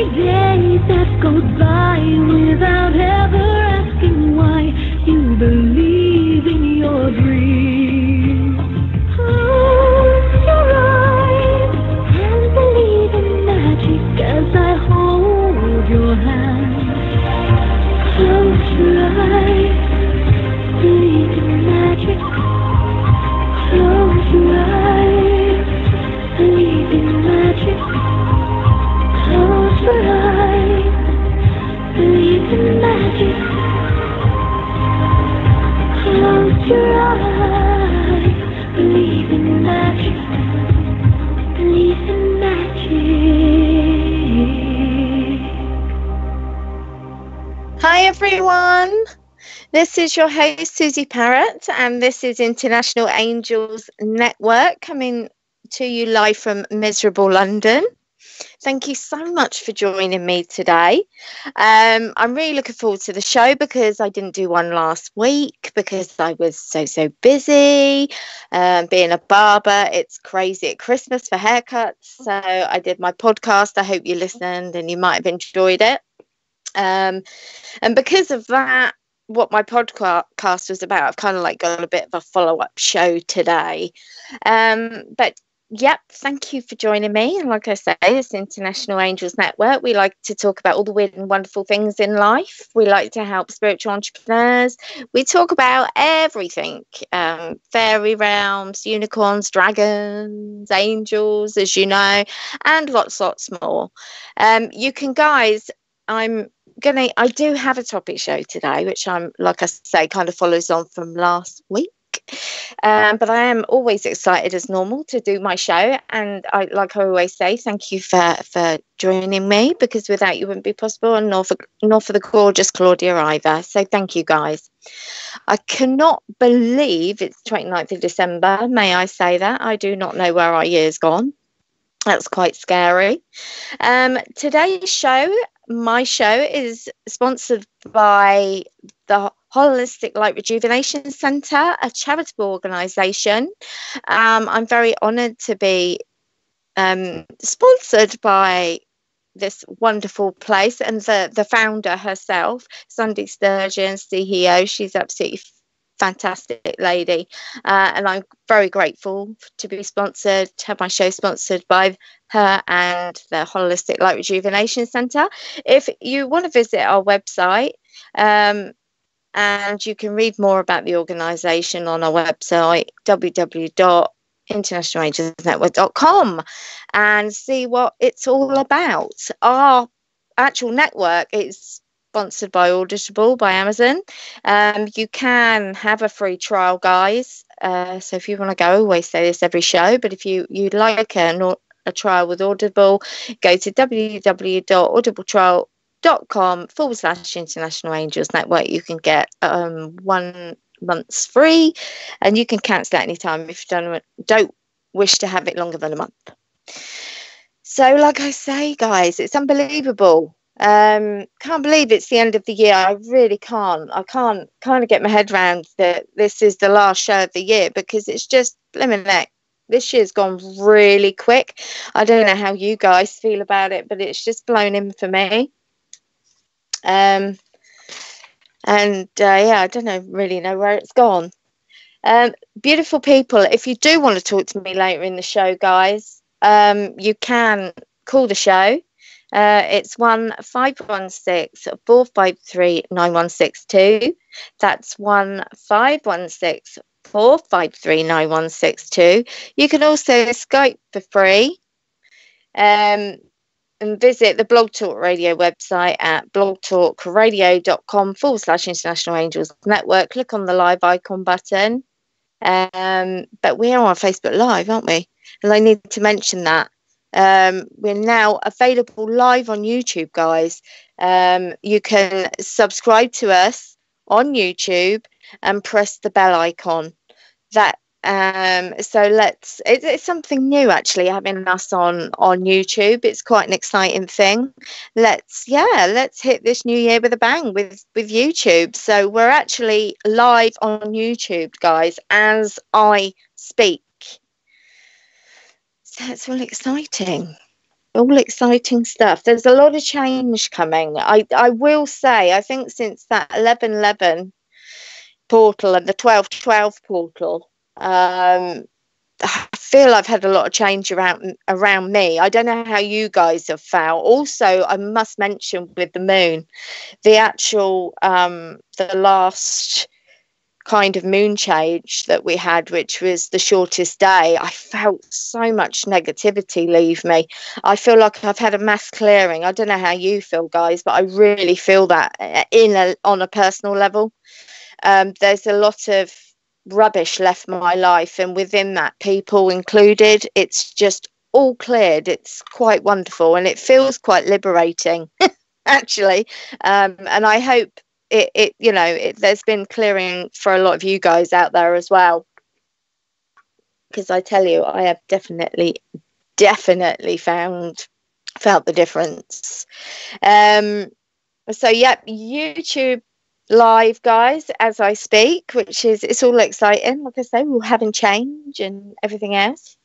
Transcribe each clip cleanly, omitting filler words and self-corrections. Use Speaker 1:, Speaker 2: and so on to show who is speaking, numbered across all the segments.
Speaker 1: day that goes by without ever asking why you believe in your dreams. Close your eyes and believe in magic as I hold your hand. Close your eyes, believe in magic. Close your eyes, believe in magic. Close your eyes, believe in magic. Close your eyes, believe in magic. Believe in magic.
Speaker 2: Hi everyone, this is your host Suzi Parrett, and this is International Angels Network coming to you live from miserable London. Thank you so much for joining me today. I'm really looking forward to the show because I didn't do one last week because I was so busy. Being a barber, it's crazy at Christmas for haircuts. So I did my podcast. I hope you listened and you might have enjoyed it. And because of that, what my podcast was about, I've kind of like got a bit of a follow-up show today. But yep, thank you for joining me. And like I say, it's International Angels Network. We like to talk about all the weird and wonderful things in life. We like to help spiritual entrepreneurs. We talk about everything, fairy realms, unicorns, dragons, angels, as you know, and lots more. You can, guys, I do have a topic show today, which I'm, like I say, kind of follows on from last week. But I am always excited as normal to do my show, and I always say, thank you for joining me, because without you wouldn't be possible, and nor for the gorgeous Claudia either. So thank you, guys. I cannot believe it's 29th of December. May I say that? I do not know where our year's gone. That's quite scary. Today's show, my show, is sponsored by the Holistic Light Rejuvenation Centre, a charitable organisation. I'm very honoured to be sponsored by this wonderful place, and the founder herself, Sunday Sturgeon, CEO. She's absolutely fantastic lady, and I'm very grateful to be sponsored, to have my show sponsored by her and the Holistic Light Rejuvenation Centre. If you want to visit our website, and you can read more about the organisation on our website, www.internationalangelsnetwork.com, and see what it's all about. Our actual network is sponsored by Audible, by Amazon. You can have a free trial, guys. So if you want to go, I always say this every show, but if you'd like a trial with Audible, go to www.audibletrial.com/International Angels Network. You can get 1 month's free, and you can cancel at any time if you don't wish to have it longer than a month. So like I say, guys, it's unbelievable. Can't believe it's the end of the year. I really can't. I can't kind of get my head around that this is the last show of the year, because it's just blimmin' neck. This year's gone really quick. I don't know how you guys feel about it, but it's just blown in for me. Yeah, I don't really know where it's gone. Beautiful people, if you do want to talk to me later in the show, guys, you can call the show. It's 1-516-453-9162. That's 1-516-453-9162. You can also Skype for free, and visit the Blog Talk Radio website at blogtalkradio.com/International Angels Network. Click on the live icon button. But we are on Facebook Live, aren't we? And I need to mention that. We're now available live on YouTube, guys. You can subscribe to us on YouTube and press the bell icon. It's something new, actually, having us on YouTube. It's quite an exciting thing. Let's hit this new year with a bang with YouTube. So we're actually live on YouTube, guys, as I speak. So it's really exciting. all exciting stuff. There's a lot of change coming. I will say, I think since that 11:11 portal and the 12:12 portal, I feel I've had a lot of change around me. I don't know how you guys have felt. Also, I must mention with the moon, the actual the last kind of moon change that we had, which was the shortest day, I felt so much negativity leave me. I feel like I've had a mass clearing. I don't know how you feel, guys, but I really feel that on a personal level. There's a lot of rubbish left my life, and within that, people included. It's just all cleared. It's quite wonderful, and it feels quite liberating, actually. And I hope there's been clearing for a lot of you guys out there as well, because I tell you, I have definitely felt the difference. So yep, YouTube live, guys, as I speak, which is, it's all exciting. Like I say, we're having change and everything else.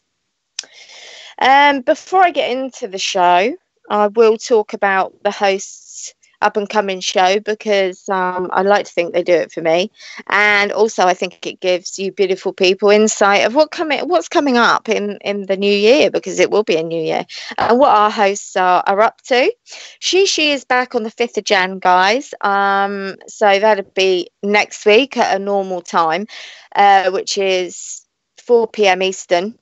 Speaker 2: Before I get into the show, I will talk about the host's up and coming show, because I like to think they do it for me, and also I think it gives you beautiful people insight of what's coming up in the new year, because it will be a new year, and what our hosts are up to. She is back on the 5th of Jan, guys. So that'll be next week at a normal time, which is 4 p.m. Eastern,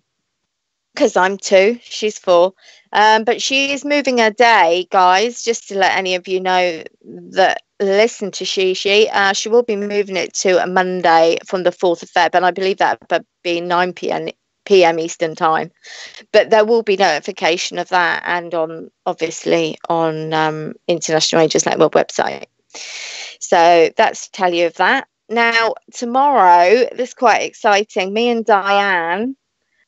Speaker 2: because I'm 2, she's 4. But she is moving her day, guys, just to let any of you know that listen to she will be moving it to a Monday from the 4th of Feb, and I believe that would be 9 p.m. Eastern time. But there will be notification of that, and obviously on International Angels Network website. So that's to tell you of that. Now, tomorrow, this is quite exciting. Me and Diane,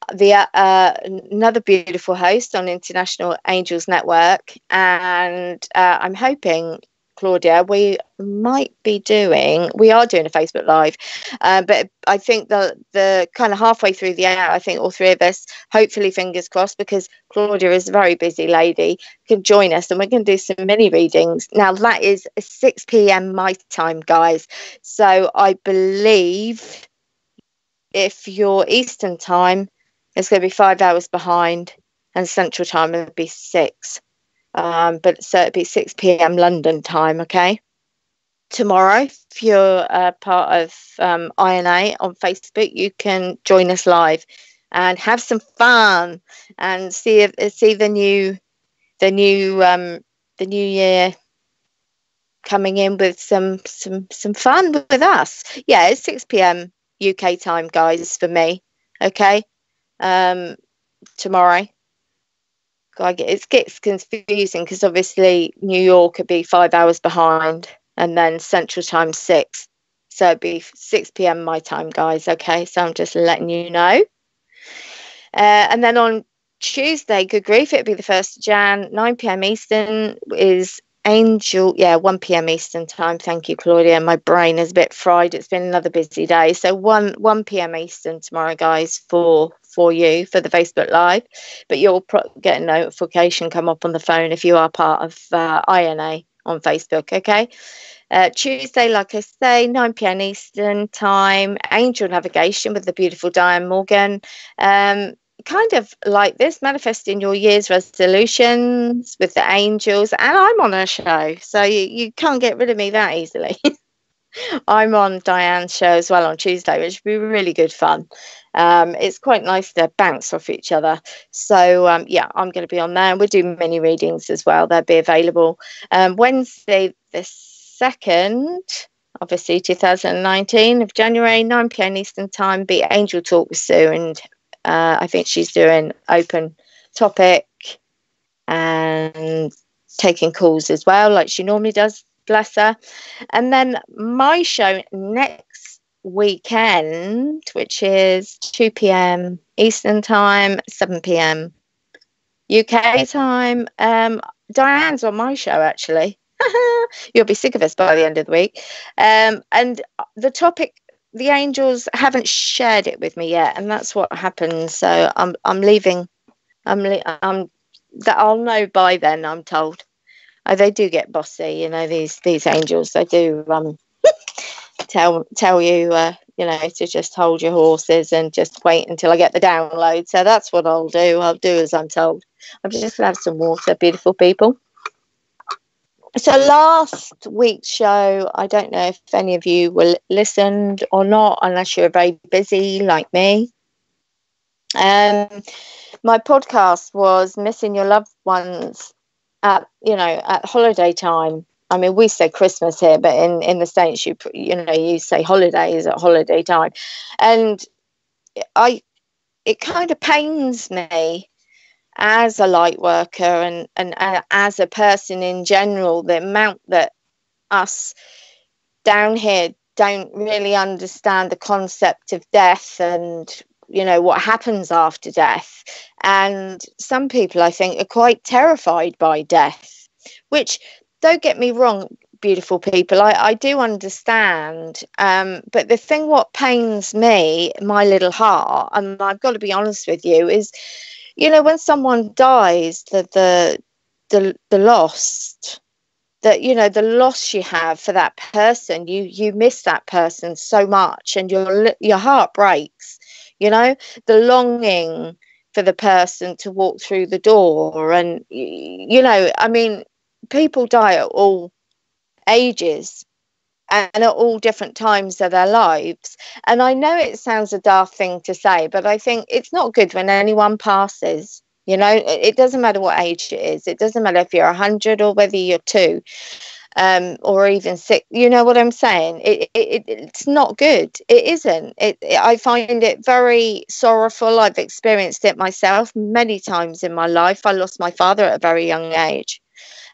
Speaker 2: another beautiful host on International Angels Network, and I'm hoping, Claudia, we are doing a Facebook Live, but I think the kind of halfway through the hour, I think all three of us, hopefully fingers crossed, because Claudia is a very busy lady, can join us, and we're going to do some mini readings. Now that is 6 p.m. my time, guys, so I believe if you're Eastern time, it's going to be 5 hours behind, and Central time will be 6. But so it'll be 6 p.m. London time, okay? Tomorrow, if you're part of INA on Facebook, you can join us live and have some fun and see the new year coming in with some fun with us. Yeah, it's 6 p.m. UK time, guys, for me. Okay. Tomorrow, it gets confusing because obviously New York could be 5 hours behind, and then Central time 6, so it'd be 6 p.m. my time, guys. Okay, so I'm just letting you know. And then on Tuesday, good grief, it'd be the 1st of Jan, 9 p.m. Eastern is Angel, 1 p.m. Eastern time. Thank you, Claudia. My brain is a bit fried. It's been another busy day. So 1 p.m. Eastern tomorrow, guys, for you for the Facebook Live. But you'll get a notification come up on the phone if you are part of INA on Facebook. Okay. Tuesday, like I say, 9 p.m. Eastern time, Angel Navigation with the beautiful Diane Morgan. Kind of like this, manifesting your year's resolutions with the angels, and I'm on a show, so you can't get rid of me that easily. I'm on Diane's show as well on Tuesday, which will be really good fun. It's quite nice to bounce off each other. So I'm going to be on there, and we'll do mini readings as well. They'll be available Wednesday the 2nd, obviously 2019 of January, 9 p.m. Eastern time, be Angel Talk with Sue, and I think she's doing open topic and taking calls as well, like she normally does, bless her. And then my show next weekend, which is 2 p.m. Eastern time, 7 p.m. UK time. Diane's on my show, actually. You'll be sick of us by the end of the week. And the topic, the angels haven't shared it with me yet, and that's what happens. So I'm leaving. I'm that I'll know by then, I'm told. They do get bossy, you know, these angels. They do tell you, you know, to just hold your horses and just wait until I get the download. So that's what I'll do. I'll do as I'm told. I'm just going to have some water, beautiful people. So last week's show, I don't know if any of you listened or not, unless you're very busy like me. My podcast was missing your loved ones at, you know, at holiday time. I mean, we say Christmas here, but in the States, you know, you say holidays at holiday time. And it kind of pains me as a light worker and as a person in general, the amount that us down here don't really understand the concept of death and, you know, what happens after death. And some people, I think, are quite terrified by death, which, don't get me wrong, beautiful people, I do understand. But the thing what pains me, my little heart, and I've got to be honest with you, is, you know, when someone dies, the loss, that, you know, the loss you have for that person, you miss that person so much, and your heart breaks, you know, the longing for the person to walk through the door. And, you know, I mean, people die at all ages and at all different times of their lives. And I know it sounds a daft thing to say, but I think it's not good when anyone passes. You know, it doesn't matter what age it is. It doesn't matter if you're 100 or whether you're 2, or even 6. You know what I'm saying? It's not good. It isn't. I find it very sorrowful. I've experienced it myself many times in my life. I lost my father at a very young age,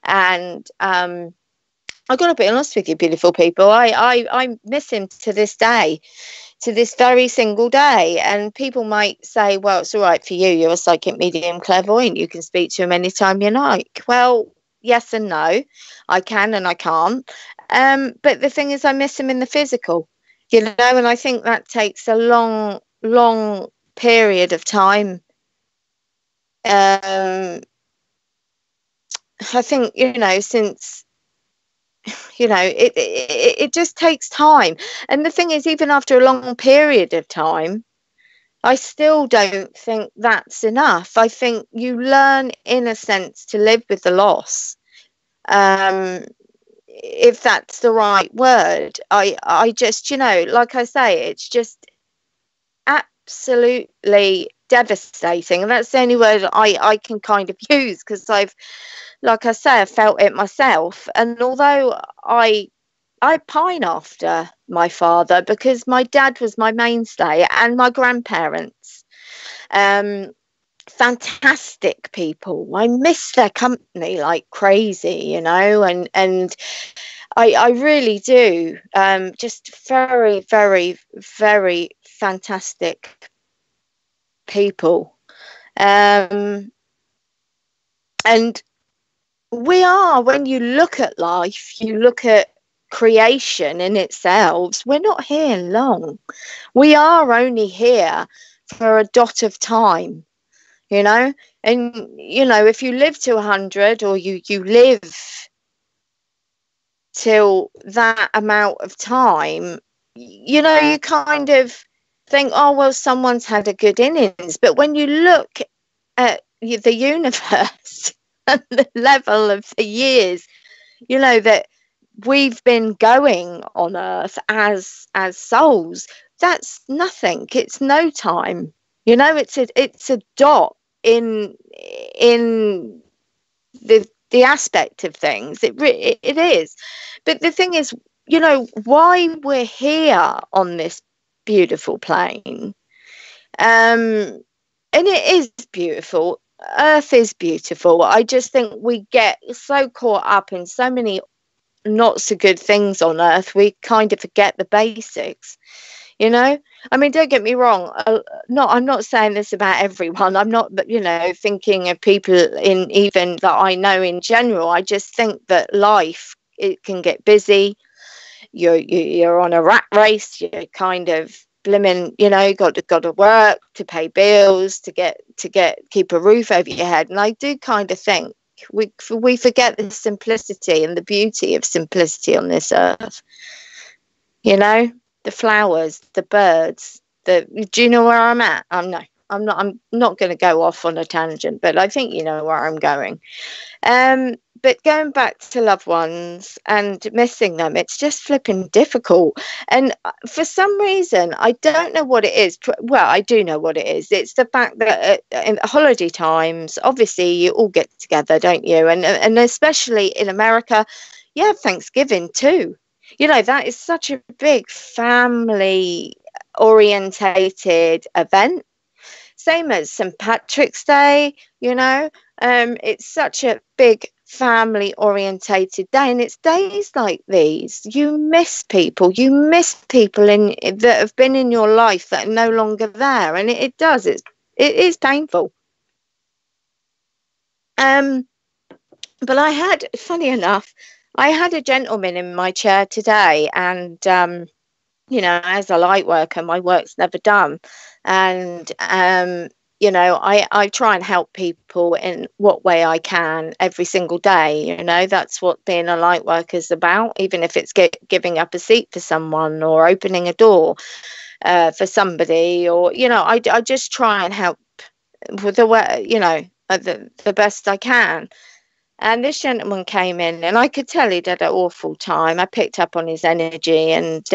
Speaker 2: and I've got to be honest with you, beautiful people. I miss him to this day, to this very single day. And people might say, well, it's all right for you. You're a psychic medium clairvoyant. You can speak to him anytime you like. Well, yes and no. I can and I can't. But the thing is, I miss him in the physical, you know, and I think that takes a long, long period of time. I think, you know, since, you know, it just takes time. And the thing is, even after a long period of time, I still don't think that's enough. I think you learn, in a sense, to live with the loss, if that's the right word. I just, you know, like I say, it's just absolutely devastating, and that's the only word I can kind of use, because I've, like I say, I felt it myself. And although I pine after my father, because my dad was my mainstay, and my grandparents, fantastic people. I miss their company like crazy, you know, and I really do. Just very, very, very fantastic people. And we are, when you look at life, you look at creation in itself, we're not here long. We are only here for a dot of time, you know. And, you know, if you live to 100, or you live till that amount of time, you know, you kind of think, oh, well, someone's had a good innings. But when you look at the universe and the level of the years, you know, that we've been going on Earth as souls, that's nothing. It's no time, you know. It's a dot in the aspect of things. It is. But the thing is, you know, why we're here on this beautiful plane, and it is beautiful. Earth is beautiful. I just think we get so caught up in so many not so good things on Earth, we kind of forget the basics, you know. I mean, don't get me wrong, I'm not saying this about everyone. I'm not, you know, thinking of people in, even that I know in general. I just think that life, it can get busy. You're on a rat race. You're kind of blimmin', you know, got to work to pay bills, keep a roof over your head. And I do kind of think we forget the simplicity and the beauty of simplicity on this earth. You know, the flowers, the birds. Do you know where I'm at? No, I'm not. I'm not going to go off on a tangent, but I think you know where I'm going. But going back to loved ones and missing them, it's just flipping difficult. And for some reason, I don't know what it is. Well, I do know what it is. It's the fact that in holiday times, obviously, you all get together, don't you? And especially in America, you have Thanksgiving too. You know, that is such a big family orientated event. Same as St. Patrick's Day, you know. It's such a big family orientated day, and it's days like these you miss people in that have been in your life that are no longer there, and it is painful. But funny enough, I had a gentleman in my chair today, and you know, as a light worker, my work's never done. And, you know, I try and help people in what way I can every single day. You know, that's what being a light worker is about, even if it's giving up a seat for someone or opening a door for somebody, or, you know, I just try and help with the way, you know, the best I can. And this gentleman came in, and I could tell he'd had an awful time. I picked up on his energy, and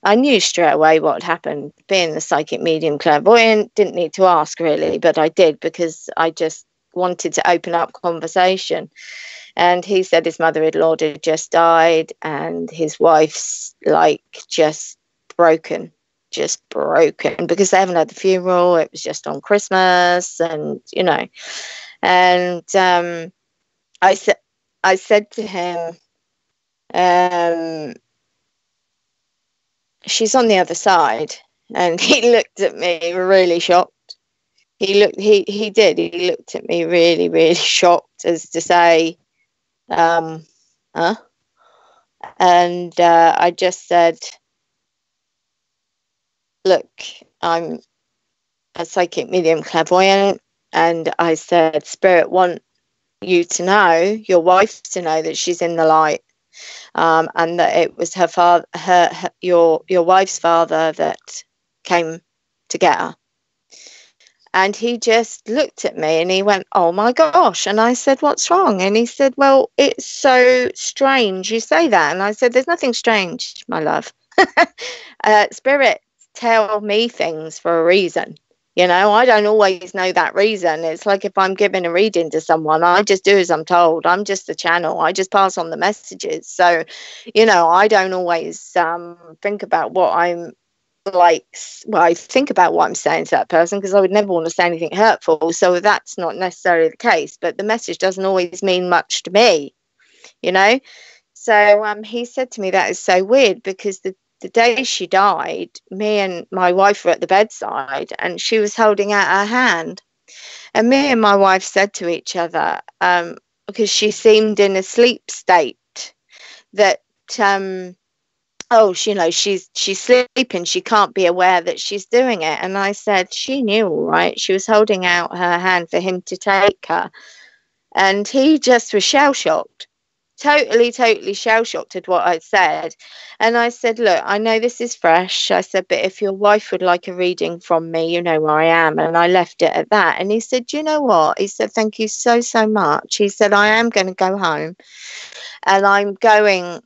Speaker 2: I knew straight away what had happened. Being the psychic medium clairvoyant, didn't need to ask really, but I did because I just wanted to open up conversation. And he said his mother-in-law had just died, and his wife's like just broken because they haven't had the funeral. It was just on Christmas, and you know, and I said to him, she's on the other side, and he looked at me really shocked. He looked at me really, really shocked, as to say, huh? And I just said, look, I'm a psychic medium clairvoyant, and I said, Spirit want you to know, your wife to know, that she's in the light, and that it was her father, your wife's father, that came to get her. And he just looked at me and he went, oh my gosh. And I said, what's wrong? And he said, well, it's so strange you say that. And I said, there's nothing strange, my love. Spirits tell me things for a reason. You know, I don't always know that reason. It's like if I'm giving a reading to someone, I just do as I'm told. I'm just the channel. I just pass on the messages. So, you know, I don't always think about what I'm like. Well, I think about what I'm saying to that person, because I would never want to say anything hurtful. So that's not necessarily the case. But the message doesn't always mean much to me, you know. So he said to me, that is so weird, because the day she died, me and my wife were at the bedside, and she was holding out her hand. And me and my wife said to each other, because she seemed in a sleep state, that, you know, she's sleeping. She can't be aware that she's doing it. And I said, she knew, all right. She was holding out her hand for him to take her. And he just was shell-shocked. Totally shell-shocked at what I'd said. And I said, look, I know this is fresh. I said, but if your wife would like a reading from me, you know where I am. And I left it at that. And he said, you know what? He said, thank you so much. He said, I am going to go home, and I'm going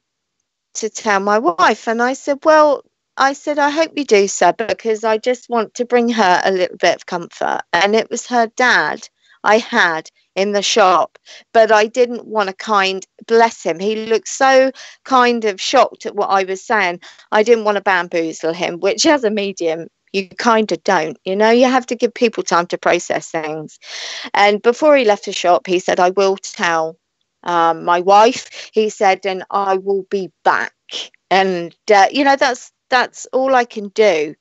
Speaker 2: to tell my wife. And I said, well, I hope you do, sir, because I just want to bring her a little bit of comfort. And it was her dad I had in the shop, but I didn't want to bless him. He looked so kind of shocked at what I was saying. I didn't want to bamboozle him, which as a medium, you kind of don't, you know, you have to give people time to process things. And before he left the shop, he said, I will tell my wife, he said, and I will be back. And, you know, that's all I can do.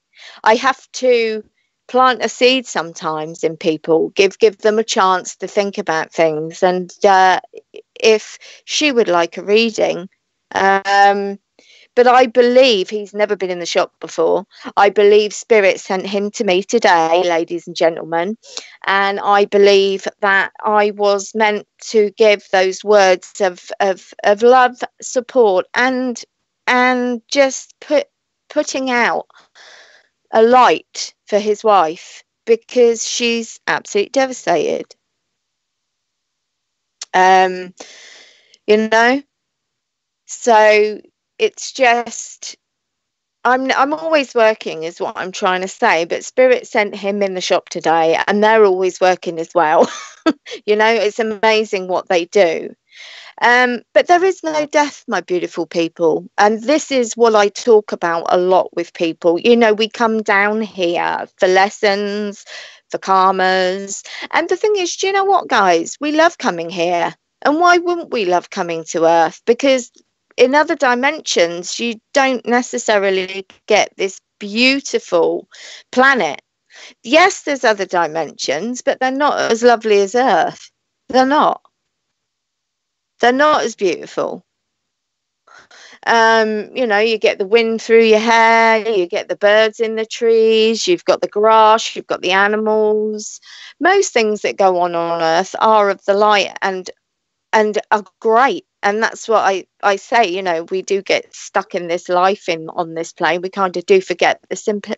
Speaker 2: I have to plant a seed sometimes in people, give them a chance to think about things. And if she would like a reading, but But I believe he's never been in the shop before. I believe Spirit sent him to me today, ladies and gentlemen. And I believe that I was meant to give those words of love, support, and just putting out a light for his wife, because she's absolutely devastated. You know, so it's just, I'm always working is what I'm trying to say, but Spirit sent him in the shop today, and they're always working as well. You know, it's amazing what they do. But there is no death, my beautiful people. And this is what I talk about a lot with people. You know, we come down here for lessons, for karmas. And the thing is, do you know what, guys? We love coming here. And why wouldn't we love coming to Earth? Because in other dimensions, you don't necessarily get this beautiful planet. Yes, there's other dimensions, but they're not as lovely as Earth. They're not. They're not as beautiful. You know, you get the wind through your hair, you get the birds in the trees, you've got the grass, you've got the animals. Most things that go on Earth are of the light and are great. And that's what I say, you know, we do get stuck in this life on this plane. We kind of do forget the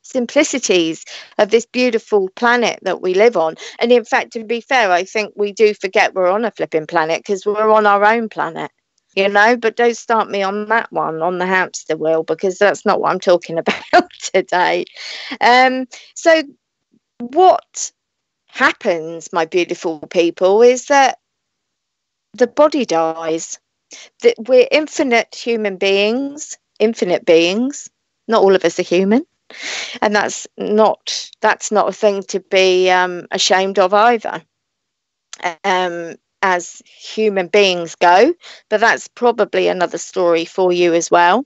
Speaker 2: simplicities of this beautiful planet that we live on. And in fact, to be fair, I think we do forget we're on a flipping planet, because we're on our own planet, you know. But don't start me on that one, on the hamster wheel, because that's not what I'm talking about today. So what happens, my beautiful people, is that the body dies. That we're infinite human beings, infinite beings. Not all of us are human, and that's not a thing to be ashamed of either, as human beings go. But that's probably another story for you as well.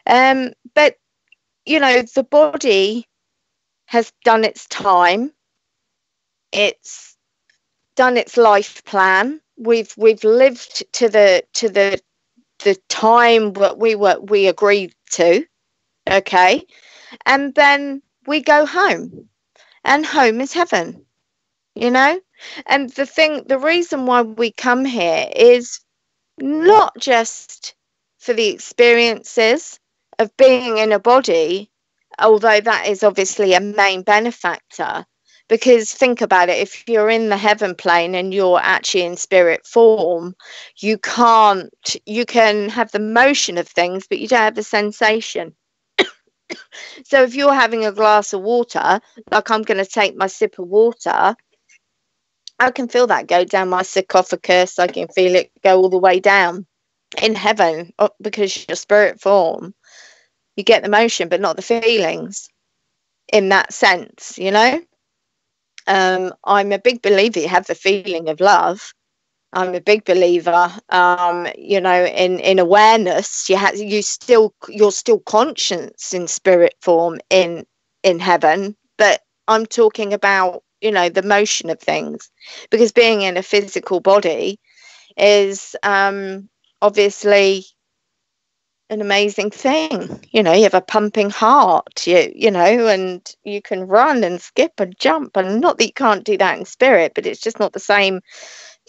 Speaker 2: But you know, the body has done its time. It's done its life plan. We've lived to the time that we agreed to, okay, and then we go home, and home is heaven, you know. And the reason why we come here is not just for the experiences of being in a body, although that is obviously a main benefactor. Because think about it, if you're in the heaven plane and you're actually in spirit form, you can have the motion of things, but you don't have the sensation. So if you're having a glass of water, like I'm going to take my sip of water, I can feel that go down my sarcophagus. I can feel it go all the way down. In heaven, because you're spirit form, you get the motion, but not the feelings in that sense, you know. I'm a big believer you have the feeling of love. I'm a big believer, you know, in awareness. You're still conscious in spirit form in heaven, but I'm talking about, you know, the motion of things, because being in a physical body is obviously an amazing thing. You know, you have a pumping heart, you know, and you can run and skip and jump, and not that you can't do that in spirit, but it's just not the same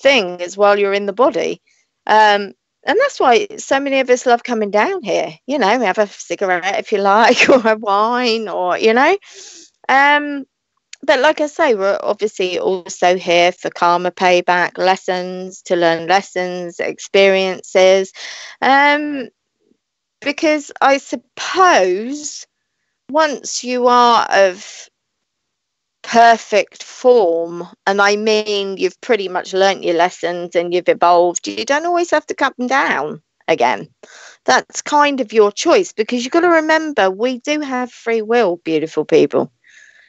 Speaker 2: thing as while you're in the body. And that's why so many of us love coming down here, you know, have a cigarette if you like, or a wine, or, you know. But like I say, we're obviously also here for karma payback, lessons, to learn lessons, experiences. Because I suppose once you are of perfect form, and I mean you've pretty much learnt your lessons and you've evolved, you don't always have to cut them down again. That's kind of your choice, because you've got to remember, we do have free will, beautiful people.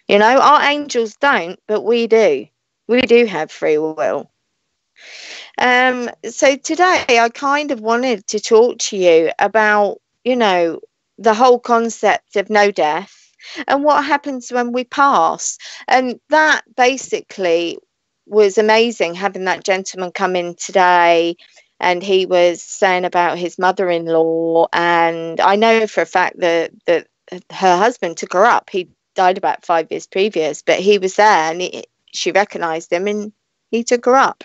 Speaker 2: You know, our angels don't, but we do. We do have free will. So today I kind of wanted to talk to you about, you know, the whole concept of no death and what happens when we pass. And that basically was amazing, having that gentleman come in today and he was saying about his mother-in-law, and I know for a fact that her husband took her up. He died about 5 years previous, but he was there, and she recognized him, and he took her up.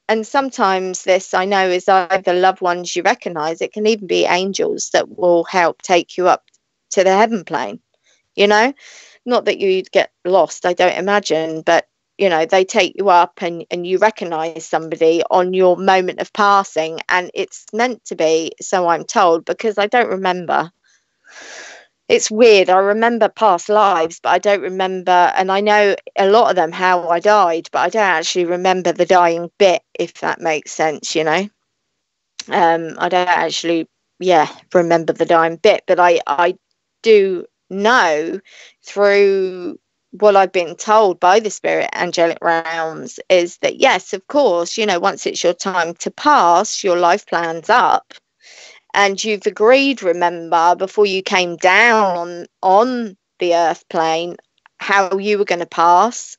Speaker 2: And sometimes this, I know, is either loved ones you recognize. It can even be angels that will help take you up to the heaven plane, not that you'd get lost, I don't imagine, but they take you up, and you recognize somebody on your moment of passing, and it's meant to be, so I'm told, because I don't remember. It's weird. I remember past lives, but I don't remember, and I know a lot of them how I died, but I don't actually remember the dying bit, if that makes sense. I don't actually remember the dying bit, but I do know through what I've been told by the spirit angelic realms is that, yes, of course, once it's your time to pass, your life plan's up, and you've agreed, remember, before you came down on the earth plane, how you were going to pass,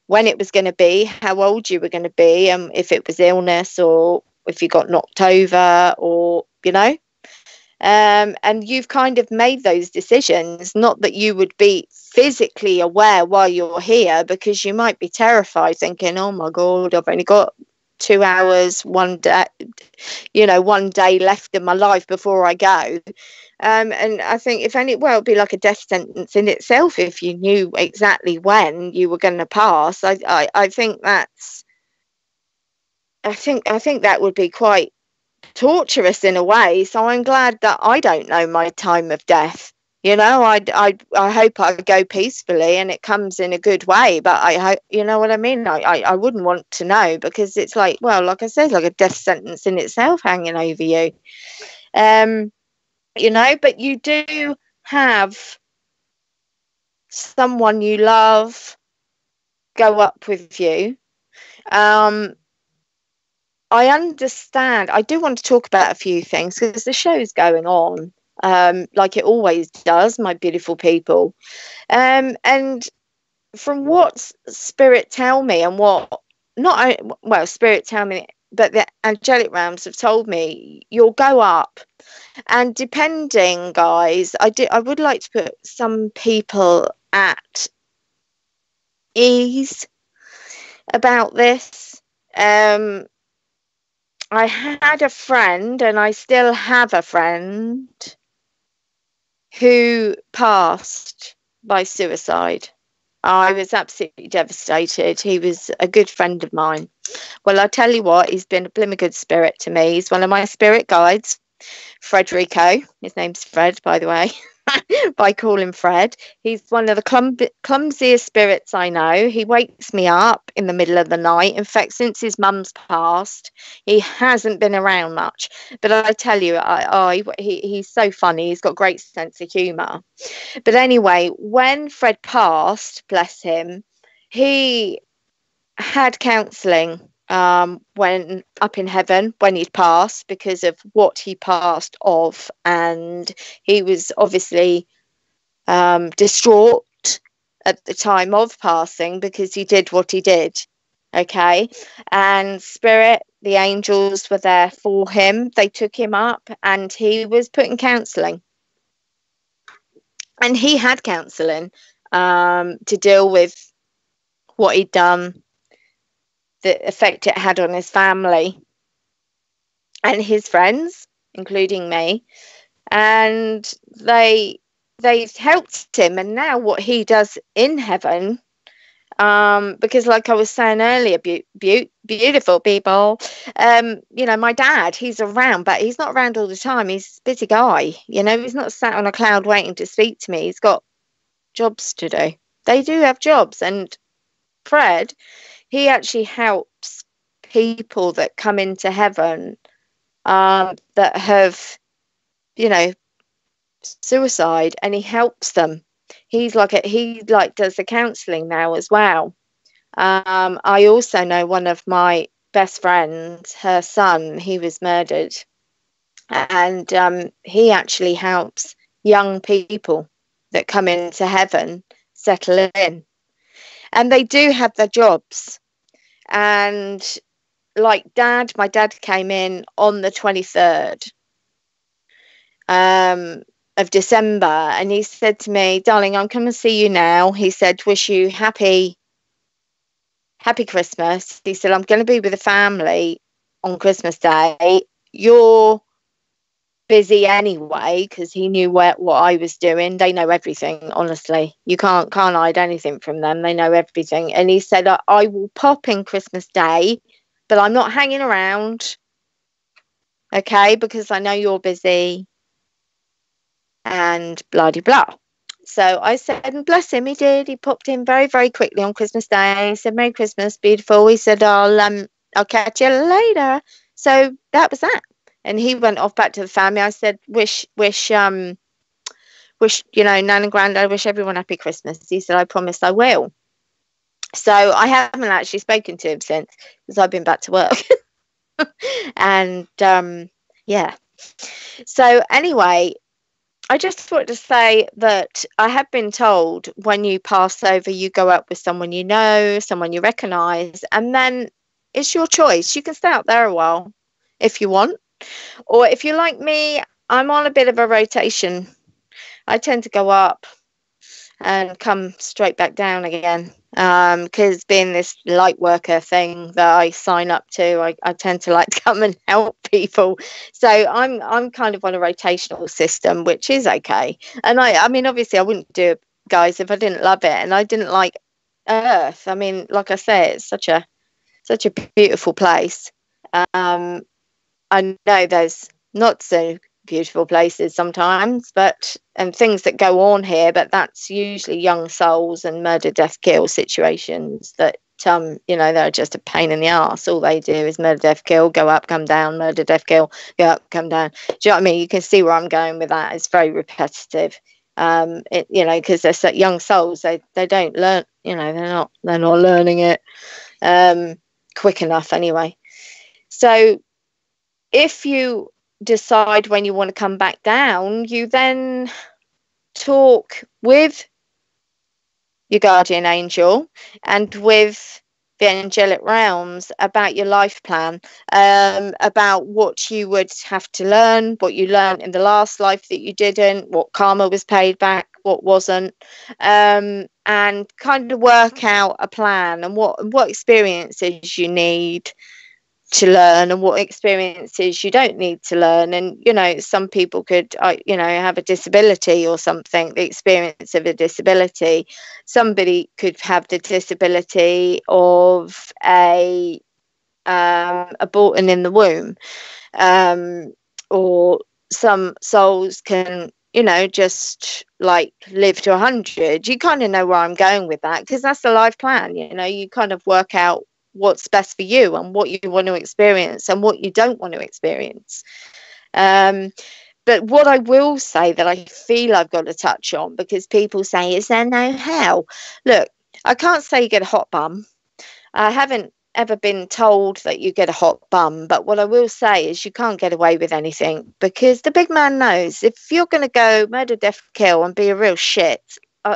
Speaker 2: when it was going to be, how old you were going to be, and if it was illness or if you got knocked over, or and you've kind of made those decisions. Not that you would be physically aware while you're here, because you might be terrified, thinking, oh my God, I've only got 2 hours, one day left in my life before I go. And I think it'd be like a death sentence in itself if you knew exactly when you were going to pass. I think that would be quite torturous in a way. So I'm glad that I don't know my time of death. I hope I go peacefully and it comes in a good way, but I hope, you know what I mean? I wouldn't want to know, because it's like, well, like I said, like a death sentence in itself hanging over you. But you do have someone you love go up with you. I understand. I do want to talk about a few things, because the show's going on, like it always does, my beautiful people. And from what spirit tell me, and spirit tell me, but the angelic realms have told me, you'll go up, and depending, guys, I would like to put some people at ease about this. I had a friend, and I still have a friend, who passed by suicide. I was absolutely devastated. He was a good friend of mine. Well, I tell you what, he's been a blimmin' good spirit to me. He's one of my spirit guides, Frederico. His name's Fred, by the way. But I call him Fred. He's one of the clumsiest spirits I know. He wakes me up in the middle of the night. In fact, since his mum's passed, he hasn't been around much. But I tell you, he's so funny. He's got great sense of humour. But anyway, when Fred passed, bless him, he had counselling when up in heaven, when he'd passed, because of what he passed of, and he was obviously distraught at the time of passing, because he did what he did. Okay, and spirit, the angels were there for him. They took him up, and he was put in counselling, and he had counselling to deal with what he'd done, the effect it had on his family and his friends, including me, and they've helped him. And now what he does in heaven, because like I was saying earlier, beautiful people, my dad, he's around, but he's not around all the time. He's a busy guy, he's not sat on a cloud waiting to speak to me. He's got jobs to do. They do have jobs. And Fred, he actually helps people that come into heaven that have, suicide, and he helps them. He does the counselling now as well. I also know one of my best friends, her son, he was murdered, and he actually helps young people that come into heaven settle in. And they do have their jobs, and like my dad came in on the 23rd of December, and he said to me, darling, I'm coming to see you now. He said, wish you happy Christmas. He said, I'm going to be with the family on Christmas Day. You're busy anyway, because he knew what I was doing. They know everything, honestly. You can't hide anything from them. They know everything. And he said, I will pop in Christmas Day, but I'm not hanging around, okay, because I know you're busy and blah de blah. So I said, and bless him, he did. He popped in very, very quickly on Christmas Day. He said, Merry Christmas, beautiful. He said, I'll catch you later. So that was that. And he went off back to the family. I said, wish, Nan and Grandad, wish everyone happy Christmas. He said, I promise I will. So I haven't actually spoken to him since, because I've been back to work. And yeah. So anyway, I just wanted to say that I have been told when you pass over, you go up with someone you know, someone you recognise, and then it's your choice. You can stay out there a while if you want. Or if you're like me, I'm on a bit of a rotation. I tend to go up and come straight back down again. Because being this light worker thing that I sign up to, I tend to like to come and help people. So I'm kind of on a rotational system, which is okay. And I mean, obviously I wouldn't do it, guys, if I didn't love it and I didn't like Earth. I mean, like I say, it's such a beautiful place. I know there's not so beautiful places sometimes, and things that go on here, but that's usually young souls and murder, death, kill situations that they're just a pain in the arse. All they do is murder, death, kill, go up, come down, murder, death, kill, go up, come down. Do you know what I mean? You can see where I'm going with that. It's very repetitive. Because they're such young souls, they don't learn, they're not learning it quick enough anyway. So if you decide when you want to come back down, you then talk with your guardian angel and with the angelic realms about your life plan, about what you would have to learn, what you learned in the last life that you didn't, what karma was paid back, what wasn't, and kind of work out a plan and what experiences you need to learn and what experiences you don't need to learn. And some people could have a disability or something, the experience of a disability. Somebody could have the disability of a abortion in the womb, or some souls can just like live to 100. You kind of know where I'm going with that, because that's the life plan. You kind of work out what's best for you and what you want to experience and what you don't want to experience. But what I will say that I feel I've got to touch on, because people say, is there no hell? Look, I can't say you get a hot bum. I haven't ever been told that you get a hot bum, but what I will say is you can't get away with anything, because the big man knows if you're going to go murder, death, kill and be a real shit,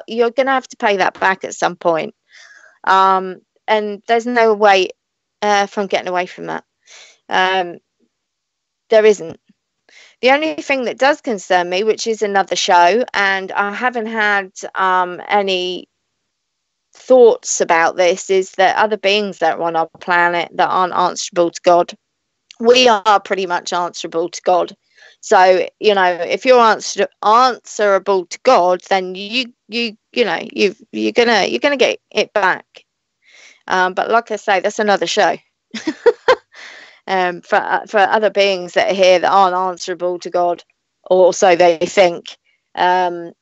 Speaker 2: you're going to have to pay that back at some point. And there's no way from getting away from that. There isn't. The only thing that does concern me, which is another show, and I haven't had any thoughts about this, is that other beings that are on our planet that aren't answerable to God. We are pretty much answerable to God. So, if you're answerable to God, then you're gonna get it back. But like I say, that's another show. For other beings that are here that aren't answerable to God, or so they think. So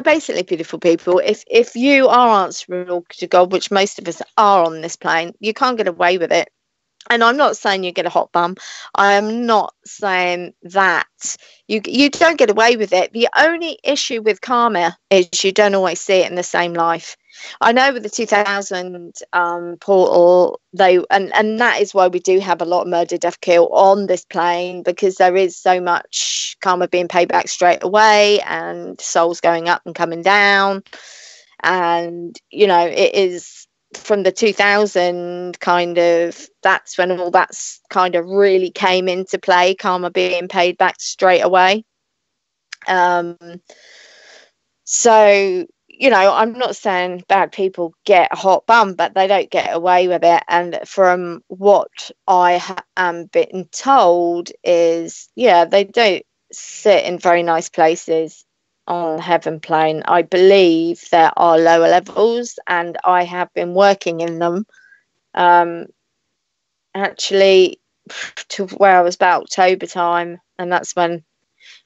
Speaker 2: basically, beautiful people, if you are answerable to God, which most of us are on this plane, you can't get away with it. And I'm not saying you get a hot bum. I am not saying that you don't get away with it. The only issue with karma is you don't always see it in the same life. I know with the 2000 portal, and that is why we do have a lot of murder, death, kill on this plane, because there is so much karma being paid back straight away, and souls going up and coming down, and it is from the 2000 kind of, that's when all that's kind of really came into play, karma being paid back straight away. So, you know, I'm not saying bad people get a hot bum, but they don't get away with it. And from what I am being told is, yeah, they don't sit in very nice places on heaven plane. I believe there are lower levels, and I have been working in them. Actually, to where I was about October time, and that's when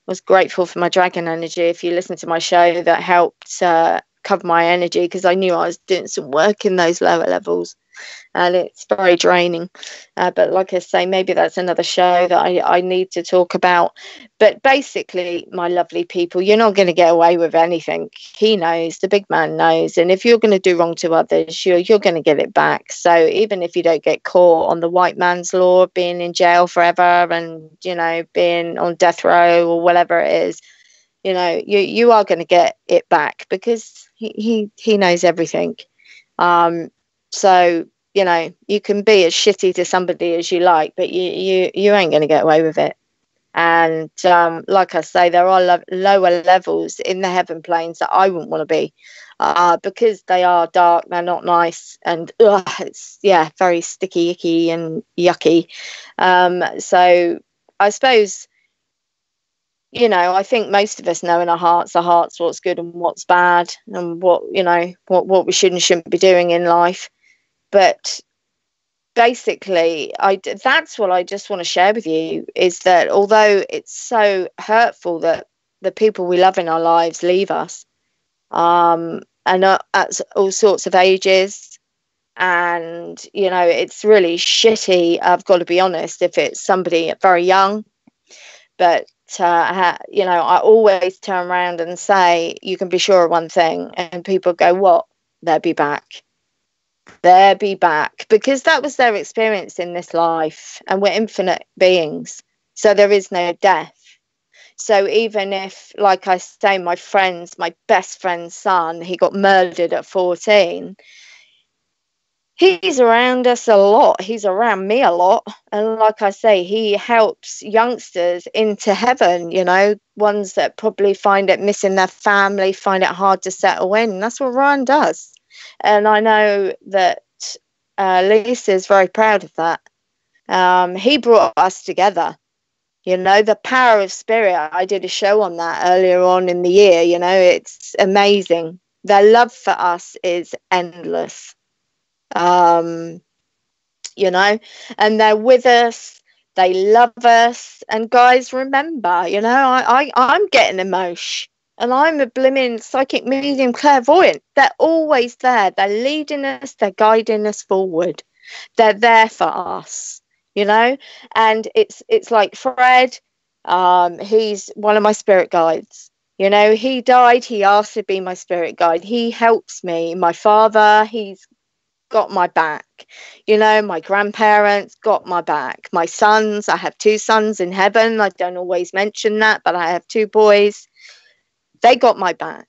Speaker 2: was grateful for my dragon energy. If you listen to my show, that helped cover my energy, because I knew I was doing some work in those lower levels, and it's very draining. But like I say, maybe that's another show that I need to talk about. But basically, my lovely people, you're not going to get away with anything. He knows, the big man knows. And if you're going to do wrong to others, you're going to get it back. So even if you don't get caught on the white man's law, being in jail forever and, you know, being on death row or whatever it is, you know, you are going to get it back, because he knows everything. So, you know, you can be as shitty to somebody as you like, but you ain't going to get away with it. And like I say, there are lower levels in the heaven planes that I wouldn't want to be, because they are dark, they're not nice, and it's, yeah, very sticky, icky and yucky. So I suppose, you know, I think most of us know in our hearts what's good and what's bad, and what, you know, what we should and shouldn't be doing in life. But basically, that's what I just want to share with you, is that although it's so hurtful that the people we love in our lives leave us, and at all sorts of ages, and, you know, it's really shitty, I've got to be honest, if it's somebody very young. But you know, I always turn around and say, you can be sure of one thing, and people go, what? They'll be back. They'll be back, because that was their experience in this life, and we're infinite beings, so there is no death. So even if, like I say, my best friend's son, he got murdered at 14, he's around us a lot, he's around me a lot, and like I say, he helps youngsters into heaven, you know, ones that probably find it missing their family, find it hard to settle in. That's what Ryan does. And I know that Lisa is very proud of that. He brought us together, you know, the power of spirit. I did a show on that earlier on in the year. You know, it's amazing. Their love for us is endless, you know, and they're with us. They love us. And guys, remember, you know, I'm getting emotion. And I'm a blimmin' psychic medium clairvoyant. They're always there. They're leading us. They're guiding us forward. They're there for us, you know. And it's like Fred. He's one of my spirit guides. You know, he died. He asked to be my spirit guide. He helps me. My father, he's got my back. You know, my grandparents got my back. My sons, I have 2 sons in heaven. I don't always mention that, but I have 2 boys. They got my back.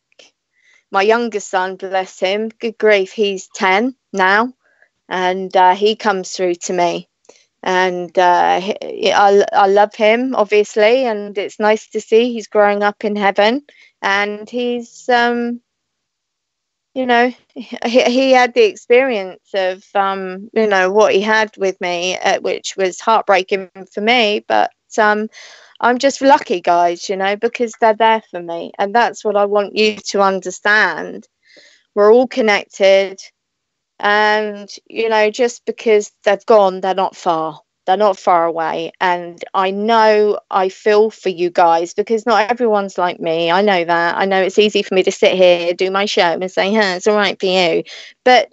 Speaker 2: My youngest son, bless him, good grief, he's 10 now, and he comes through to me, and I love him, obviously, and it's nice to see he's growing up in heaven, and he's you know, he had the experience of you know, what he had with me, which was heartbreaking for me, but I'm just lucky, guys, you know, because they're there for me. And that's what I want you to understand. We're all connected. And, you know, just because they've gone, they're not far. They're not far away. And I know I feel for you guys, because not everyone's like me. I know that. I know it's easy for me to sit here, do my show and say, it's all right for you. But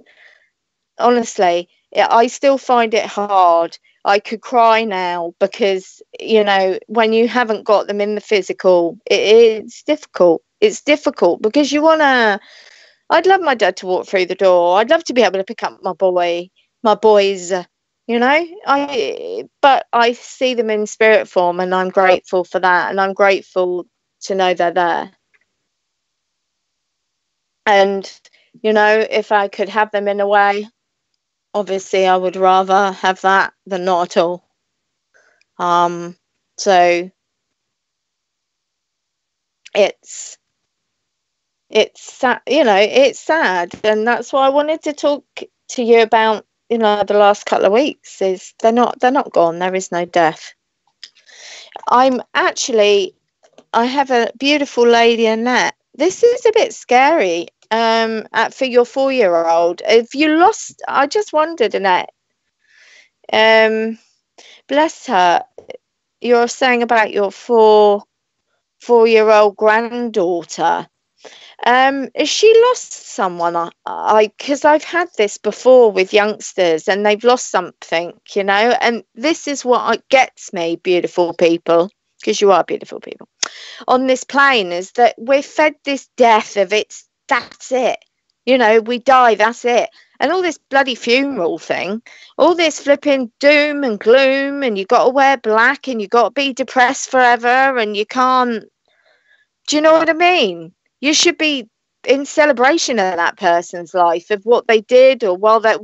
Speaker 2: honestly, I still find it hard. I could cry now, because, you know, when you haven't got them in the physical, it's difficult. It's difficult, because you want to, I'd love my dad to walk through the door. I'd love to be able to pick up my boys, you know, but I see them in spirit form, and I'm grateful for that. And I'm grateful to know they're there. And, you know, if I could have them in a way, obviously I would rather have that than not at all. So it's sad, it's sad, and that's why I wanted to talk to you about, the last couple of weeks. Is they're not gone. There is no death. I have a beautiful lady, Annette. This is a bit scary. For your 4-year-old, if you lost, I just wondered, Annette. Bless her. You're saying about your 4-year-old granddaughter. Has she lost someone? Because I've had this before with youngsters, and they've lost something, and this is what gets me, beautiful people, because you are beautiful people on this plane, is that we're fed this death of that's it. We die, that's it. And all this bloody funeral thing, all this flipping doom and gloom, and you got to wear black, and you got to be depressed forever, and you can't. Do you know what I mean? You should be in celebration of that person's life, of what they did, or while they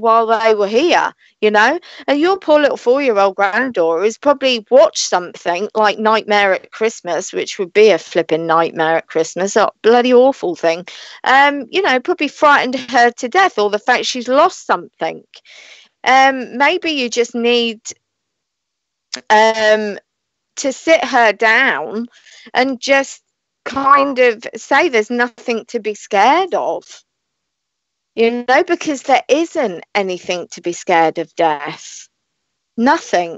Speaker 2: were here, And your poor little 4-year-old granddaughter has probably watched something like Nightmare at Christmas, which would be a flipping nightmare at Christmas, a bloody awful thing. Probably frightened her to death, or the fact she's lost something. Maybe you just need to sit her down and just kind of say there's nothing to be scared of, because there isn't anything to be scared of. Death, nothing.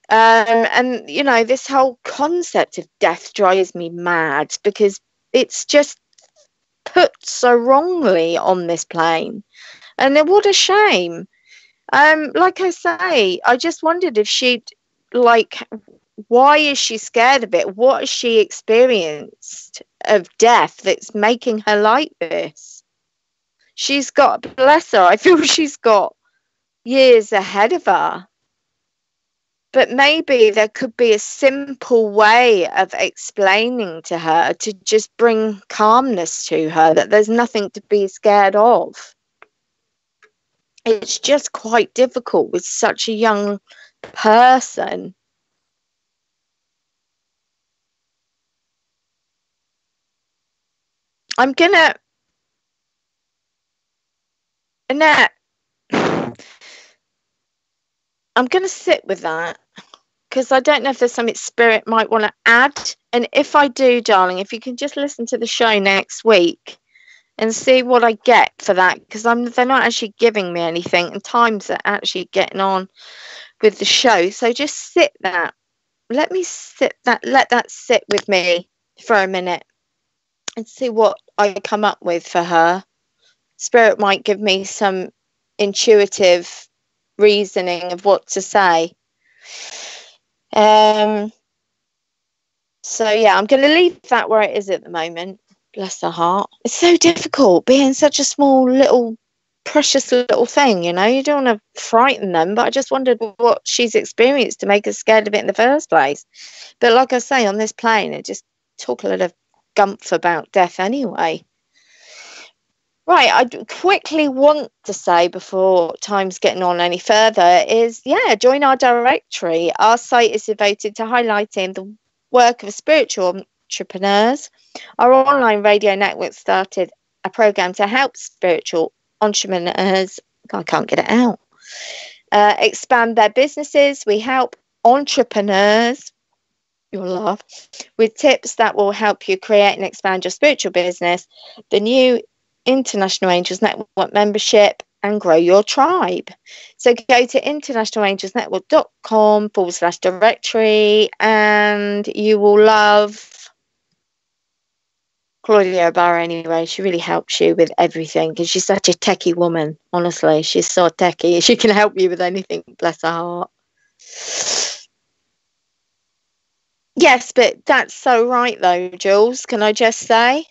Speaker 2: And this whole concept of death drives me mad, because it's just put so wrongly on this plane, and what a shame. Like I say, I just wondered if she'd why is she scared of it? What has she experienced of death that's making her like this? She's got, bless her, I feel she's got years ahead of her. But maybe there could be a simple way of explaining to her, to just bring calmness to her, that there's nothing to be scared of. It's just quite difficult with such a young person. Annette, I'm going to sit with that, because I don't know if there's something Spirit might want to add. And if I do, darling, if you can just listen to the show next week and see what I get for that, because they're not actually giving me anything, and times are actually getting on with the show. So just let that sit with me for a minute and see what I come up with for her. Spirit might give me some intuitive reasoning of what to say. So yeah, I'm going to leave that where it is at the moment. Bless her heart. It's so difficult being such a small little precious little thing, you don't want to frighten them, but I just wondered what she's experienced to make her scared of it in the first place. But like I say, on this plane, it just talk a lot of gumph about death anyway. Right, I quickly want to say, before time's getting on any further, is join our directory. Our site is devoted to highlighting the work of spiritual entrepreneurs. Our online radio network started a program to help spiritual entrepreneurs, I can't get it out, expand their businesses. We help entrepreneurs, you'll laugh, with tips that will help you create and expand your spiritual business, the new International Angels Network membership, and grow your tribe. So go to internationalangelsnetwork.com/directory, and you will love Claudia Barra anyway. She really helps you with everything, because she's such a techie woman. Honestly, she's so techie. She can help you with anything. Bless her heart. Yes, but that's so right though, Jules. Can I just say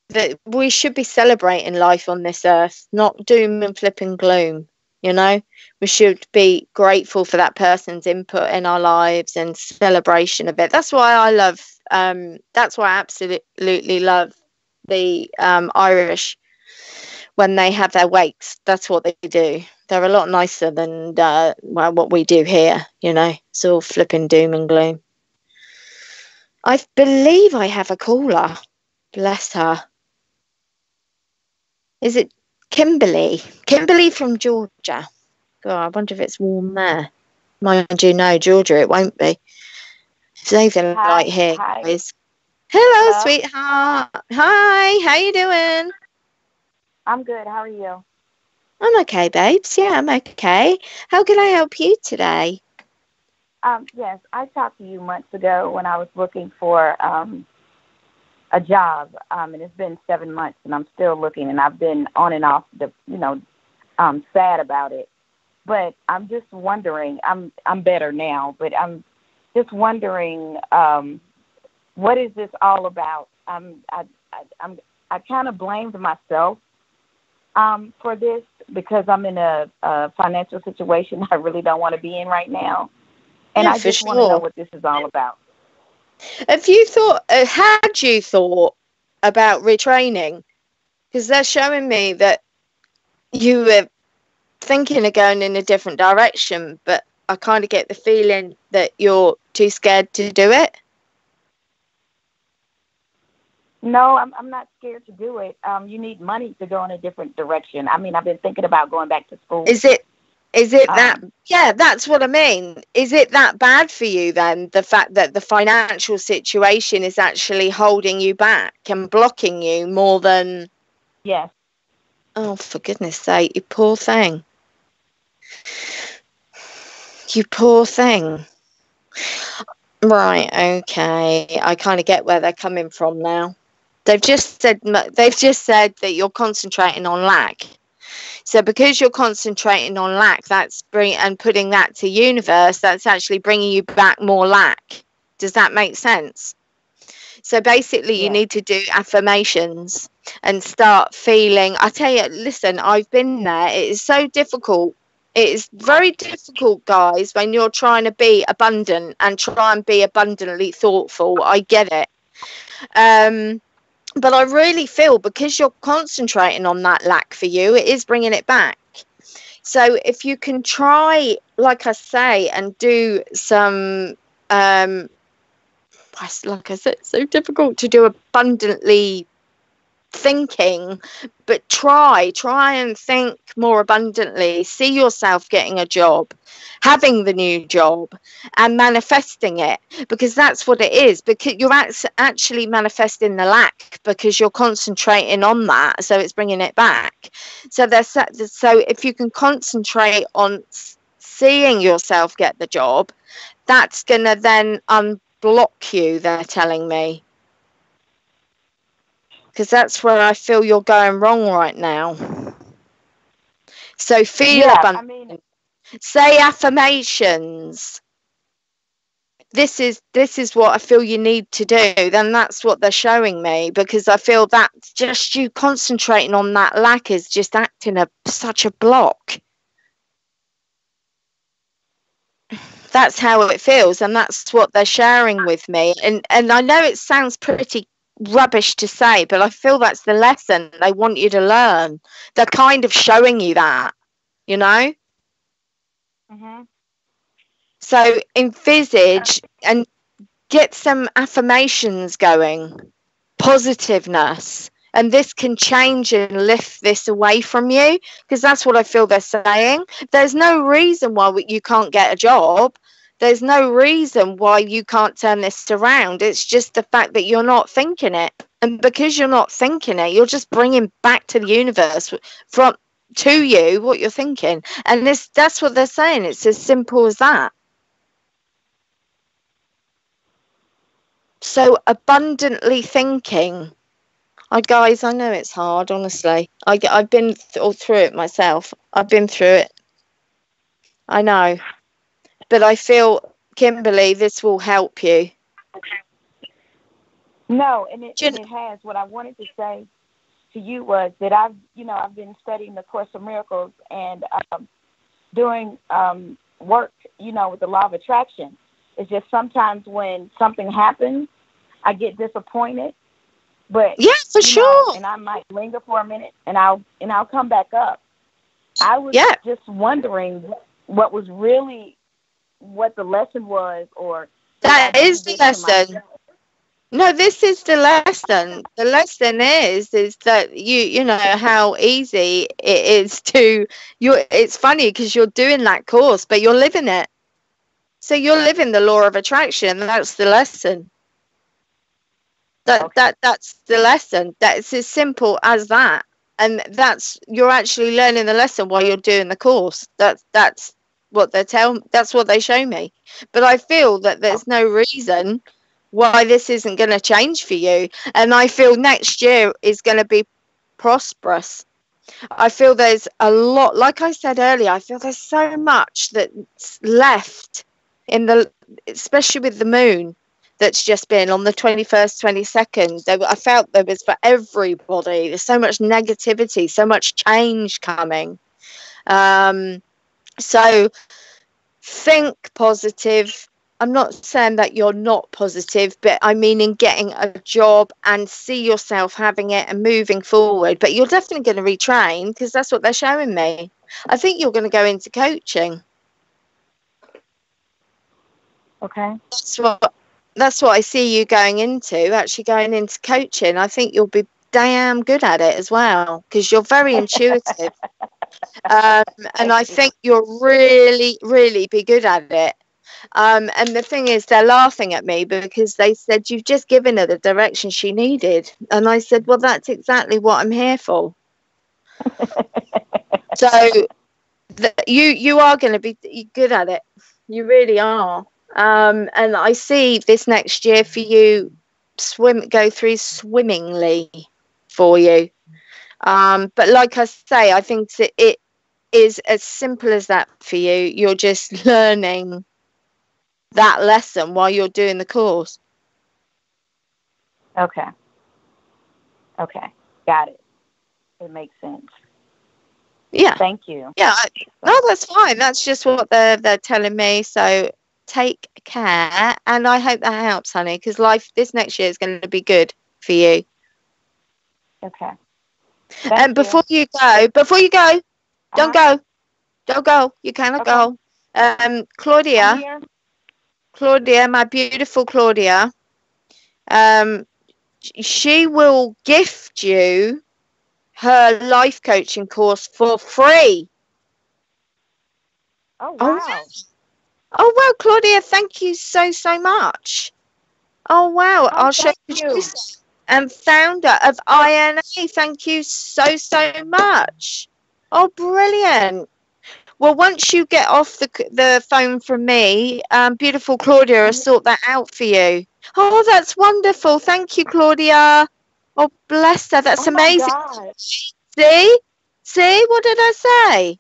Speaker 2: that we should be celebrating life on this earth, not doom and flipping gloom. We should be grateful for that person's input in our lives and celebration of it. That's why I love that's why I absolutely love the Irish when they have their wakes. That's what they do. They're a lot nicer than what we do here, you know. It's all flipping doom and gloom. I believe I have a caller. Bless her. Is it Kimberly? Kimberly from Georgia. God, I wonder if it's warm there. Mind you, no, Georgia, it won't be. It's even light here, guys. Hello, sweetheart. Hi, how you doing?
Speaker 3: I'm good. How are you?
Speaker 2: I'm okay, babes. Yeah, I'm okay. How can I help you today?
Speaker 3: Yes, I talked to you months ago when I was looking for a job, and it's been 7 months, and I'm still looking, and I've been on and off, sad about it. But I'm just wondering. I'm better now, but I'm just wondering, what is this all about? I kind of blamed myself for this because I'm in a financial situation I really don't want to be in right now. And
Speaker 2: yeah,
Speaker 3: I just want to know what this is all about.
Speaker 2: Had you thought about retraining? Because they're showing me that you were thinking of going in a different direction, but I kind of get the feeling that you're too scared to do it.
Speaker 3: No, I'm not scared to do it. You need money to go in a different direction. I mean, I've been thinking about going back to school.
Speaker 2: Is it that? Yeah, that's what I mean. Is it that bad for you then? The fact that the financial situation is actually holding you back and blocking you more than...
Speaker 3: Yes.
Speaker 2: Oh, for goodness sake, you poor thing. You poor thing. Right, okay. I kind of get where they're coming from now. They've just said that you're concentrating on lack. So because you're concentrating on lack, and putting that to universe, that's actually bringing you back more lack. Does that make sense? So basically, you need to do affirmations and start feeling. I tell you, listen, I've been there. It is so difficult. It is very difficult, guys, when you're trying to be abundant and try and be abundantly thoughtful. I get it. But I really feel because you're concentrating on that lack for you, it is bringing it back. So if you can try, like I say, and do some, like I said, it's so difficult to do abundantly thinking, but try and think more abundantly. See yourself getting a job, having the new job, and manifesting it, because that's what it is. Because you're actually manifesting the lack because you're concentrating on that, so it's bringing it back. So if you can concentrate on seeing yourself get the job, that's gonna then unblock you, they're telling me. Because that's where I feel you're going wrong right now. So feel abundant. Say affirmations. This is what I feel you need to do. Then that's what they're showing me, because I feel that just you concentrating on that lack is just acting such a block. That's how it feels, and that's what they're sharing with me. And I know it sounds pretty rubbish to say, but I feel that's the lesson they want you to learn. They're kind of showing you that, you know. So envisage and get some affirmations going, positiveness, and this can change and lift this away from you, because that's what I feel they're saying. There's no reason why you can't get a job. There's no reason why you can't turn this around. It's just the fact that you're not thinking it. And because you're not thinking it, you're just bringing back to the universe to you what you're thinking. And that's what they're saying. It's as simple as that. So abundantly thinking. Guys, I know it's hard, honestly. I've been all through it myself. I've been through it. I know. But I feel, Kimberly, this will help you.
Speaker 3: No, and it has. What I wanted to say to you was that I've been studying the Course of Miracles and doing work, with the law of attraction. It's just sometimes when something happens, I get disappointed, But
Speaker 2: Yeah, for sure.
Speaker 3: and I might linger for a minute, and I'll come back up. I was just wondering what was really what the lesson was, or
Speaker 2: that is the lesson. No, this is the lesson. The lesson is that you know how easy it is to it's funny because you're doing that course, but you're living it. So you're living the law of attraction. That's the lesson. That's the lesson. That's as simple as that. And you're actually learning the lesson while you're doing the course. That's what that's what they show me. But I feel that there's no reason why this isn't going to change for you. And I feel next year is going to be prosperous. I feel there's a lot, like I said earlier, I feel there's so much that's left especially with the moon that's just been on the 21st, 22nd. I felt there was for everybody. There's so much negativity, so much change coming. So think positive. I'm not saying that you're not positive, but I mean in getting a job and see yourself having it and moving forward. But you're definitely going to retrain because that's what they're showing me. I think you're going to go into coaching.
Speaker 3: Okay.
Speaker 2: That's what I see you going into, actually going into coaching. I think you'll be damn good at it as well because you're very intuitive. And I think you'll really, really be good at it. And the thing is, they're laughing at me because they said, you've just given her the direction she needed. And I said, well, that's exactly what I'm here for. So you are going to be good at it. You really are. And I see this next year for you go through swimmingly for you. But like I say, I think it is as simple as that for you. You're just learning that lesson while you're doing the course.
Speaker 3: Okay. Got it. It makes sense.
Speaker 2: Yeah.
Speaker 3: Thank you.
Speaker 2: Yeah. No, that's fine. That's just what they're telling me. So take care, and I hope that helps, honey, because this next year is going to be good for you.
Speaker 3: Okay.
Speaker 2: And before you go, don't go. You cannot go. Claudia, my beautiful Claudia, she will gift you her life coaching course for free.
Speaker 3: Oh, wow.
Speaker 2: Oh, wow, Claudia, thank you so much. Oh, wow. I'll show you. And founder of INA, thank you so much. Oh, brilliant. Well, once you get off the phone from me, beautiful Claudia will sort that out for you. Oh, that's wonderful. Thank you, Claudia. Oh, bless her. That's amazing. See? What did I say?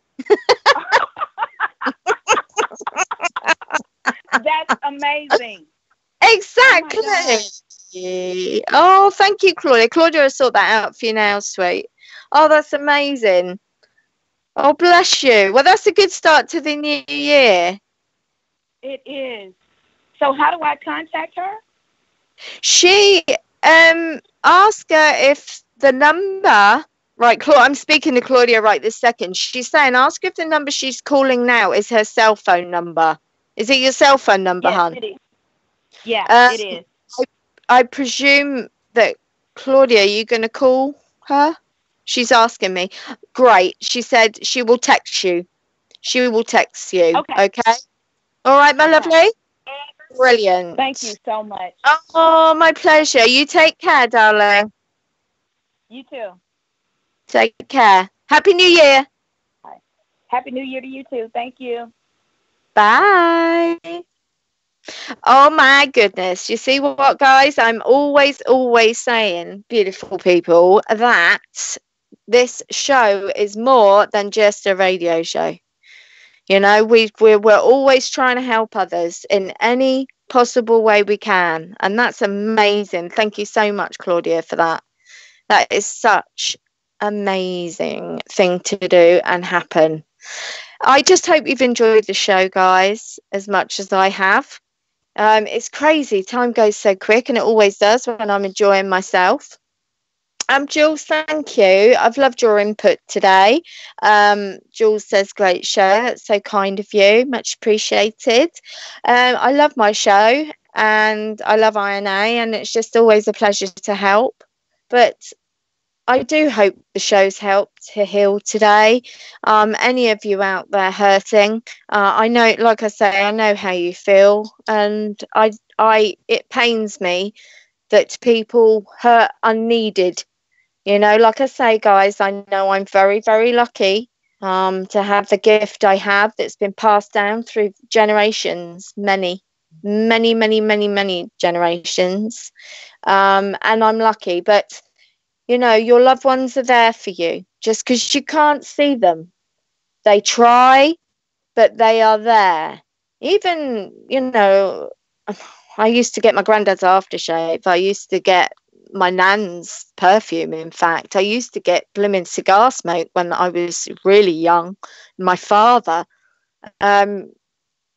Speaker 3: That's amazing.
Speaker 2: Exactly. Oh, thank you, Claudia. Claudia will sort that out for you now, sweet. Oh, that's amazing. Oh, bless you. Well, that's a good start to the new year.
Speaker 3: It is. So how do I contact her?
Speaker 2: She ask her if the number, right, I'm speaking to Claudia right this second. She's saying ask her if the number she's calling now is her cell phone number. Is it your cell phone number, hon?
Speaker 3: Yes, it is. Yeah, it is.
Speaker 2: I presume that Claudia, you're going to call her? She's asking me. Great. She said she will text you. She will text you. Okay? All right, my lovely? Brilliant.
Speaker 3: Thank you so much.
Speaker 2: Oh, my pleasure. You take care, darling.
Speaker 3: You too.
Speaker 2: Take care. Happy New Year.
Speaker 3: Bye. Happy New Year to you too. Thank you.
Speaker 2: Bye. Oh my goodness. You see what, guys? I'm always saying, beautiful people, that this show is more than just a radio show. You know, we're always trying to help others in any possible way we can. And that's amazing. Thank you so much, Claudia, for that. That is such amazing thing to do and happen. I just hope you've enjoyed the show, guys, as much as I have. It's crazy. Time goes so quick, and it always does when I'm enjoying myself. Jules, thank you. I've loved your input today. Jules says, great show. That's so kind of you. Much appreciated. I love my show and I love INA, and it's just always a pleasure to help. But I do hope the show's helped to heal today. Any of you out there hurting, I know, like I say, I know how you feel, and it pains me that people hurt unneeded. You know, like I say, guys, I know I'm very, very lucky to have the gift I have that's been passed down through generations, many generations. And I'm lucky, but you know, your loved ones are there for you just because you can't see them. They try, but they are there. Even, you know, I used to get my granddad's aftershave. I used to get my nan's perfume. In fact, I used to get blooming cigar smoke when I was really young. My father. And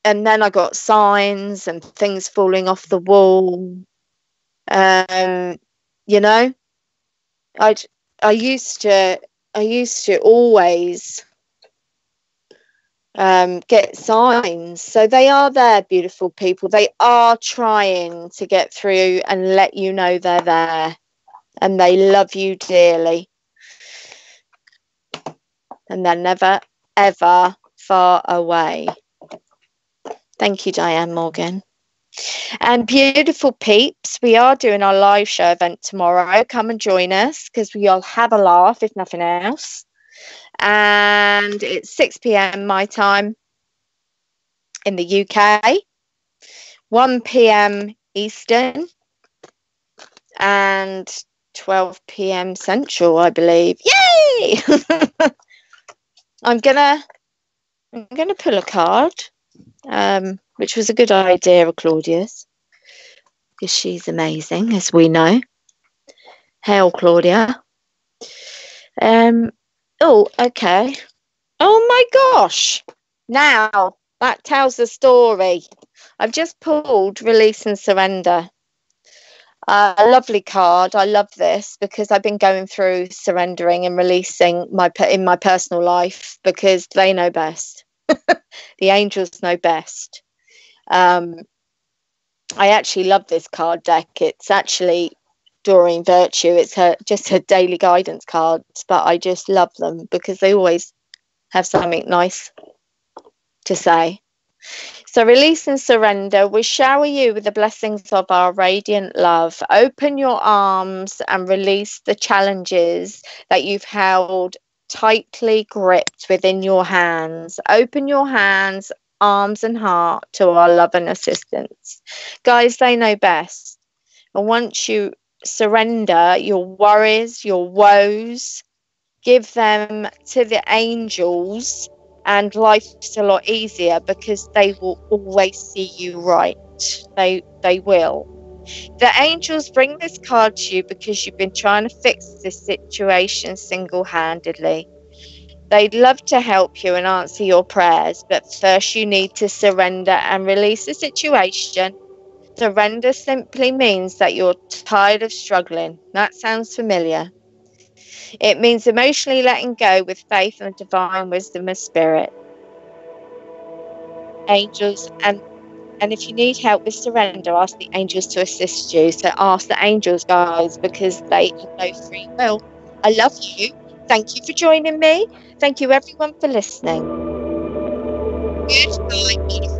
Speaker 2: then I got signs and things falling off the wall. You know, I used to always get signs. So they are there, beautiful people. They are trying to get through and let you know they're there, and they love you dearly, and they're never ever far away. Thank you, Diane Morgan. And beautiful peeps, we are doing our live show event tomorrow. Come and join us because we'll have a laugh, if nothing else. And it's 6 p.m. my time in the UK, 1 p.m. Eastern, and 12 p.m. Central, I believe. Yay! I'm gonna pull a card, which was a good idea of Claudia's, because she's amazing, as we know. Hail, Claudia. Oh, okay. Oh my gosh. Now that tells the story. I've just pulled Release and Surrender. A lovely card. I love this because I've been going through surrendering and releasing in my personal life because they know best. The angels know best. I actually love this card deck. It's actually Doreen Virtue. It's just her daily guidance cards, but I just love them because they always have something nice to say. So release and surrender. We shower you with the blessings of our radiant love. Open your arms and release the challenges that you've held tightly gripped within your hands. Open your hands, arms and heart to our love and assistance. Guys, they know best. And once you surrender your worries, your woes, give them to the angels, and life's a lot easier because they will always see you right. They will. The angels bring this card to you because you've been trying to fix this situation single-handedly. They'd love to help you and answer your prayers, but first you need to surrender and release the situation. Surrender simply means that you're tired of struggling. That sounds familiar. It means emotionally letting go with faith and divine wisdom of spirit. Angels, and if you need help with surrender, ask the angels to assist you. So ask the angels, guys, because they have no free will. I love you. Thank you for joining me. Thank you, everyone, for listening. Goodbye, beautiful.